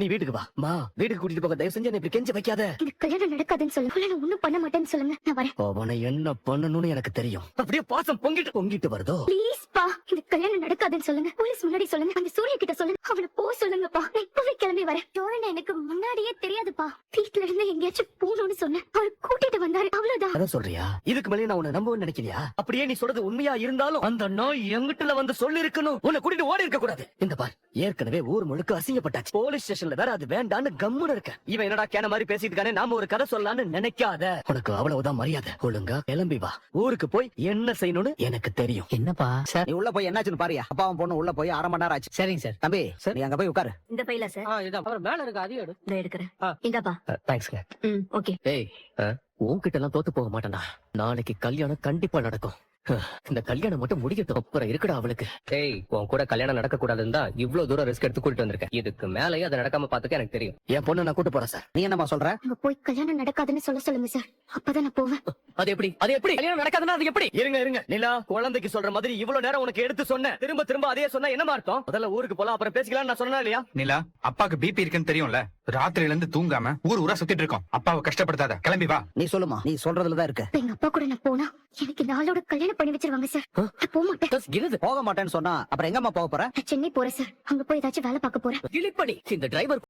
நீ வீட்டுக்கு வா. வீட்டுக்கு கூட்டிட்டு போக தயவு செஞ்சு என்ன இப்படி கெஞ்ச வைக்காத. இந்த கல்யாணம் நடக்காதுன்னு சொல்லுங்க. நான் ஒண்ணும் பண்ண மாட்டேன்னு சொல்லுங்க. நான் வரேன். அவனை என்ன பண்ணணும்னு எனக்கு தெரியும். அப்படியே பாசம் பொங்கிட்டு வருதோ. ப்ளீஸ் பா, இந்த கல்யாணம் நடக்காதுன்னு சொல்லுங்க. போலீஸ் முன்னாடி சொல்லுங்க. அந்த சூர்யா கிட்ட சொல்லுங்க. அவளை போ சொல்லுங்கப்பா. நான் இப்பவே கிளம்பி வரேன். டோரன் எனக்கு முன்னாடியே தெரியாதுப்பா. வீட்டுல இருந்து எங்கேயாச்சும் போகணும்னு சொன்னேன். அவர் கூட்டிட்டு வந்தாரு. அவ்வளவுதான். அதான் சொல்றியா? இதுக்கு மேலே நான் உன்னை நம்பவும் நினைக்கிறியா? அப்படியே நீ சொல்றது உண்மையா இருந்தாலும் அந்த நாய் எங்கிட்ட வந்து சொல்லி இருக்கணும். உன்னை கூட்டிட்டு ஓடி இருக்க கூடாது. இந்த பார், ஏற்கனவே ஊர் முழுக்க அசிங்கப்பட்டாச்சு. போலீஸ் ஸ்டேஷன்ல வேற அது வேண்டான்னு கம்முன்னு இருக்க. இவன் என்னடா கேன மாதிரி பேசிட்டு இருக்கானே, நாம ஒரு கதை சொல்லலாம்னு நினைக்காத. உனக்கு அவ்வளவுதான் மரியாதை. ஒழுங்கா கிளம்பி வா. ஊருக்கு போய் என்ன செய்யணும்னு எனக்கு தெரியும். என்னப்பா சார்? நீ உள்ள போய் என்னாச்சுன்னு பாரியா. அப்பாவும் பொண்ணு உள்ள போய் 1/2 மணி நேரம் ஆச்சு. சரிங்க சார். தம்பி நீ அங்க போய் உட்காரு. இந்த பையில சார். அவர் மேல இருக்கு, அதையும் எடு. இதை எடுக்கிறேன். இந்தாப்பா. தேங்க்ஸ்ங்க. ஓகே. ஏய், உன்கிட்ட எல்லாம் தோத்து போக மாட்டேன்டா. நாளைக்கு கல்யாணம் கண்டிப்பா நடக்கும். இந்த கல்யாணம் மட்டும் முடிக்கட்டும். அப்புறம் இருக்குடா அவளுக்கு. ஏய், உன் கூட கல்யாணம் நடக்க கூடாதுன்னு தான் இவ்வளவு தூரம் ரிஸ்க் எடுத்து கூட்டிட்டு வந்திருக்கேன். இதுக்கு மேலேயே அதை நடக்காம பாத்துக்க எனக்கு தெரியும். என் பொண்ணு நான் கூட்டு போறேன் சார். நீ என்னமா சொல்ற? அங்க போய் கல்யாணம் நடக்காதுன்னு சொல்லுங்க சார். அப்பதான் நான் போவேன். அது எப்படி கல்யாணம் நடக்காதுன்னா அது எப்படி? இருங்க நிலா, குழந்தைக்கு சொல்ற மாதிரி இவ்வளவு நேரம் உனக்கு எடுத்து சொன்னேன். திரும்ப அதே சொன்னா என்னமா அர்த்தம்? முதல்ல ஊருக்கு போலாம், அப்புறம் பேசிக்கலாம் நான் சொன்னா இல்லையா? நிலா, அப்பாக்கு பிபி இருக்குன்னு தெரியும்ல. ராத்திரில இருந்து தூங்காம ஊரா சுத்திட்டு இருக்கோம். அப்பாவை கஷ்டப்படுத்தாத, கிளம்பி வா. நீ சொல்லுமா, நீ சொல்றதுலதான் இருக்கு. எங்க அப்பா கூட நான் போனா எனக்கு இந்த ஆளோட கல்யாணம் பண்ணி வச்சிருவாங்க சார். நான் போக மாட்டேன். போக மாட்டேன்னு சொன்னா அப்புறம் எங்கம்மா போக போற? நான் சென்னை போறேன் சார். அங்க போய் ஏதாச்சும் வேலை பார்க்க போறேன். கிளிப்படி இந்த டிரைவர்